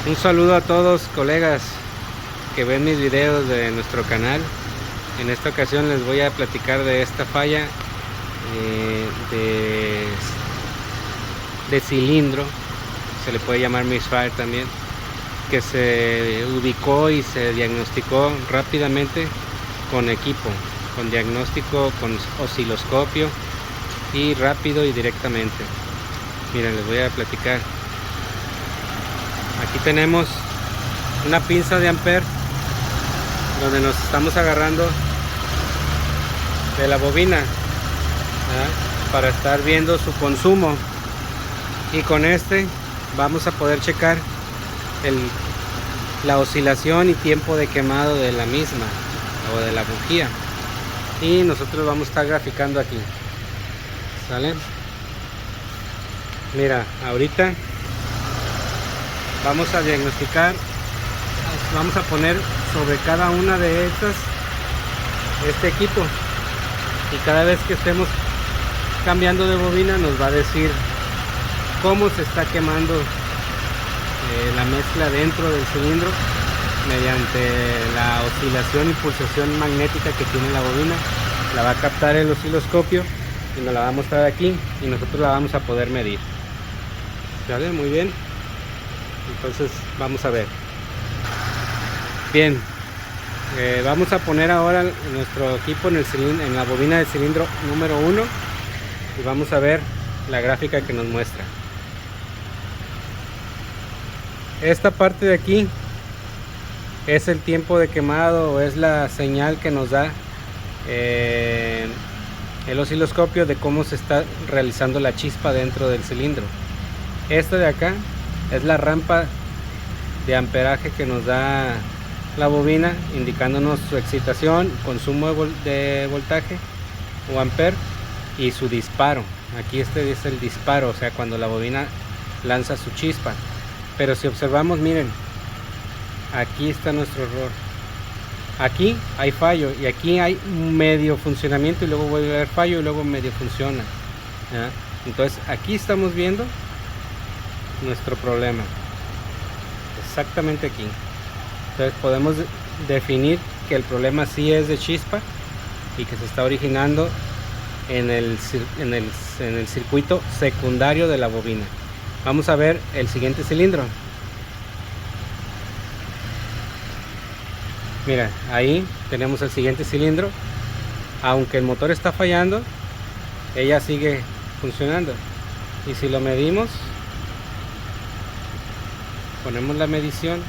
Un saludo a todos colegas que ven mis videos de nuestro canal. En esta ocasión les voy a platicar de esta falla de cilindro, se le puede llamar misfire también, que se ubicó y se diagnosticó rápidamente con equipo, con diagnóstico, con osciloscopio y rápido y directamente. Miren, les voy a platicar. Aquí tenemos una pinza de amper donde nos estamos agarrando de la bobina, ¿verdad?, para estar viendo su consumo, y con este vamos a poder checar la oscilación y tiempo de quemado de la misma o de la bujía, y nosotros vamos a estar graficando aquí. ¿Sale? Mira, ahorita vamos a diagnosticar, vamos a poner sobre cada una de estas este equipo, y cada vez que estemos cambiando de bobina nos va a decir cómo se está quemando la mezcla dentro del cilindro mediante la oscilación y pulsación magnética que tiene la bobina. La va a captar el osciloscopio y nos la va a mostrar aquí, y nosotros la vamos a poder medir. ¿Vale? Muy bien. Entonces vamos a ver. Bien, vamos a poner ahora nuestro equipo en la bobina del cilindro número 1 y vamos a ver la gráfica que nos muestra. Esta parte de aquí es el tiempo de quemado, o es la señal que nos da el osciloscopio de cómo se está realizando la chispa dentro del cilindro. Esta de acá es la rampa de amperaje que nos da la bobina, indicándonos su excitación, consumo de voltaje o amper, y su disparo. Aquí este es el disparo, o sea, cuando la bobina lanza su chispa. Pero si observamos, miren, aquí está nuestro error. Aquí hay fallo, y aquí hay medio funcionamiento, y luego vuelve a haber fallo, y luego medio funciona, ¿ya? Entonces aquí estamos viendo nuestro problema, exactamente aquí. Entonces podemos definir que el problema sí es de chispa y que se está originando en el circuito secundario de la bobina. Vamos a ver el siguiente cilindro. Mira, ahí tenemos el siguiente cilindro. Aunque el motor está fallando, ella sigue funcionando. Y si lo medimos, ponemos la medición.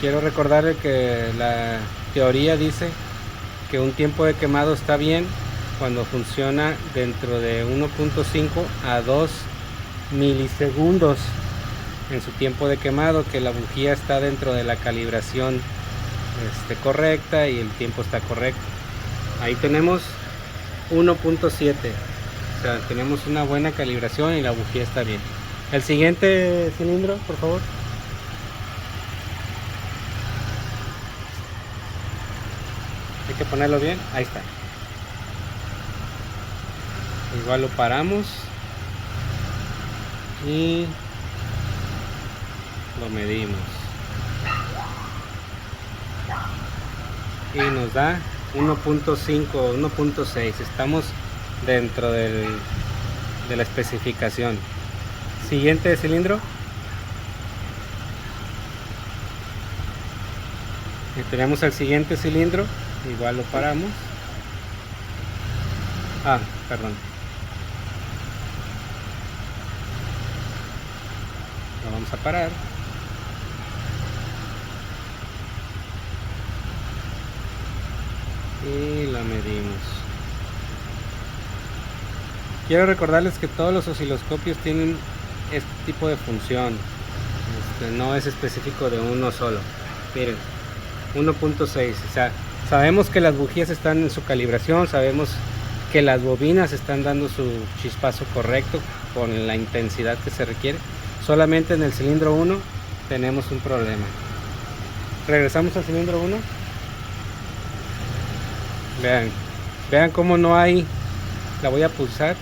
Quiero recordarle que la teoría dice que un tiempo de quemado está bien cuando funciona dentro de 1.5 a 2 milisegundos en su tiempo de quemado, que la bujía está dentro de la calibración correcta y el tiempo está correcto. Ahí tenemos 1.7, o sea, tenemos una buena calibración y la bujía está bien. El siguiente cilindro, por favor. Hay que ponerlo bien. Ahí está. Igual lo paramos y lo medimos, y nos da 1.5, 1.6. Estamos dentro de la especificación. Siguiente cilindro. Y tenemos el siguiente cilindro, igual lo paramos. Perdón. Lo vamos a parar. Y la medimos. Quiero recordarles que todos los osciloscopios tienen este tipo de función. No es específico de uno solo. Miren, 1.6. O sea, sabemos que las bujías están en su calibración, sabemos que las bobinas están dando su chispazo correcto con la intensidad que se requiere. Solamente en el cilindro 1 tenemos un problema. Regresamos al cilindro 1. Vean cómo no hay. La voy a pulsar.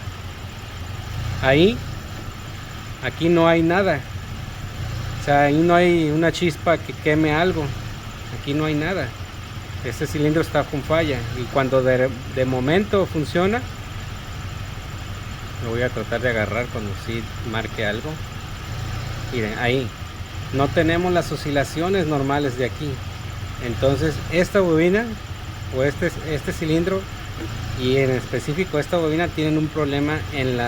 Ahí, aquí no hay nada. sea, ahí no hay una chispa que queme algo, aquí no hay nada. Este cilindro está con falla y cuando de momento funciona, lo voy a tratar de agarrar cuando sí marque algo. Miren, ahí no tenemos las oscilaciones normales de aquí. Entonces esta bobina o este cilindro y en específico esta bobina tienen un problema en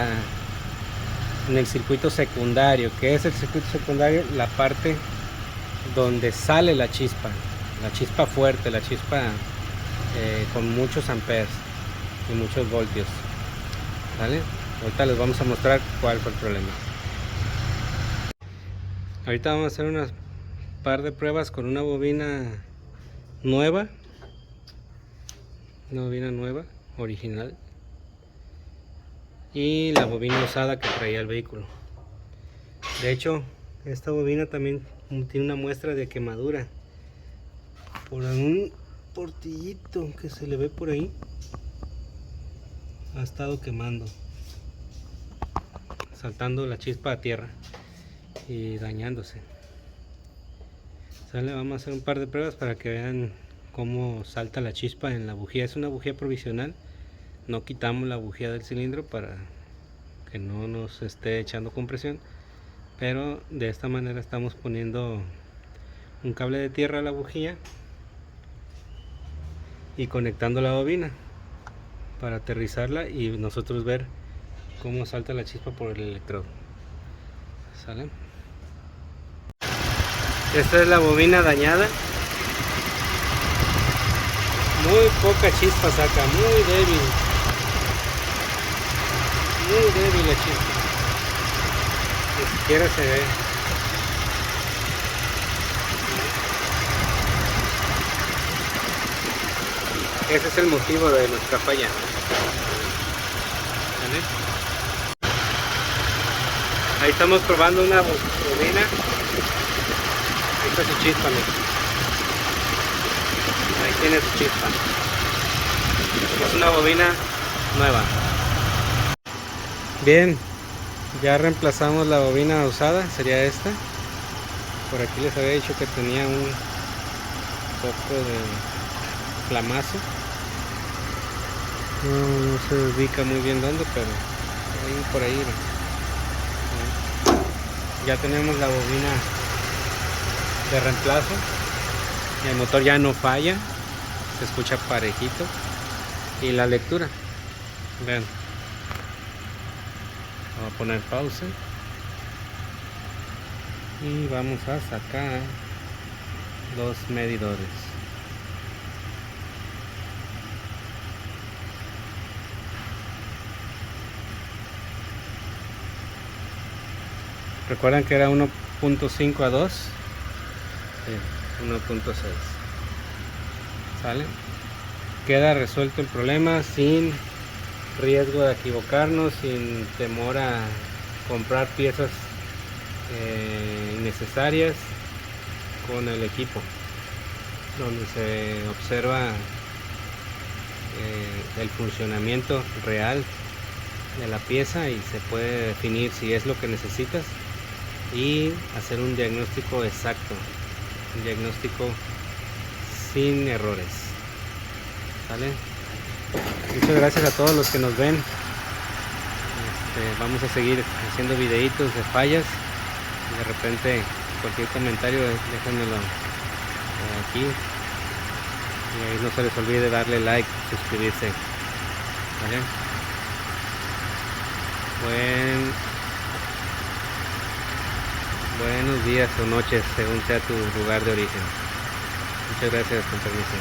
el circuito secundario. ¿Qué es el circuito secundario? La parte donde sale la chispa fuerte, la chispa con muchos amperes y muchos voltios. ¿Vale? Ahorita les vamos a mostrar cuál fue el problema. Ahorita vamos a hacer unas par de pruebas con una bobina nueva, original, y la bobina usada que traía el vehículo. De hecho, esta bobina también tiene una muestra de quemadura por un portillito que se le ve por ahí. Ha estado quemando, saltando la chispa a tierra y dañándose. Sale, vamos a hacer un par de pruebas para que vean cómo salta la chispa en la bujía. Es una bujía provisional, no quitamos la bujía del cilindro para que no nos esté echando compresión, pero de esta manera estamos poniendo un cable de tierra a la bujía y conectando la bobina para aterrizarla y nosotros ver cómo salta la chispa por el electrodo. ¿Sale? Esta es la bobina dañada. Muy poca chispa saca, muy débil la chispa, ni siquiera se ve. Ese es el motivo de nuestra falla. ¿Vale? Ahí estamos probando una bobina. Ahí está su chispa, mira. Ahí tiene su chispa. Es una bobina nueva. Bien, ya reemplazamos la bobina usada, sería esta. Por aquí les había dicho que tenía un poco de flamazo. No se ubica muy bien dónde, pero por ahí. Ya tenemos la bobina de reemplazo. El motor ya no falla, se escucha parejito. Y la lectura, vean. Vamos a poner pausa y vamos a sacar los medidores. Recuerdan que era 1.5 a 2, sí, 1.6. ¿Sale? Queda resuelto el problema sin riesgo de equivocarnos, sin temor a comprar piezas innecesarias con el equipo, donde se observa el funcionamiento real de la pieza y se puede definir si es lo que necesitas y hacer un diagnóstico exacto, un diagnóstico sin errores. ¿Vale? Muchas gracias a todos los que nos ven. Vamos a seguir haciendo videitos de fallas. De repente cualquier comentario déjenmelo aquí. Y ahí no se les olvide darle like, suscribirse. ¿Vale? Buenos días o noches según sea tu lugar de origen. Muchas gracias, con permiso.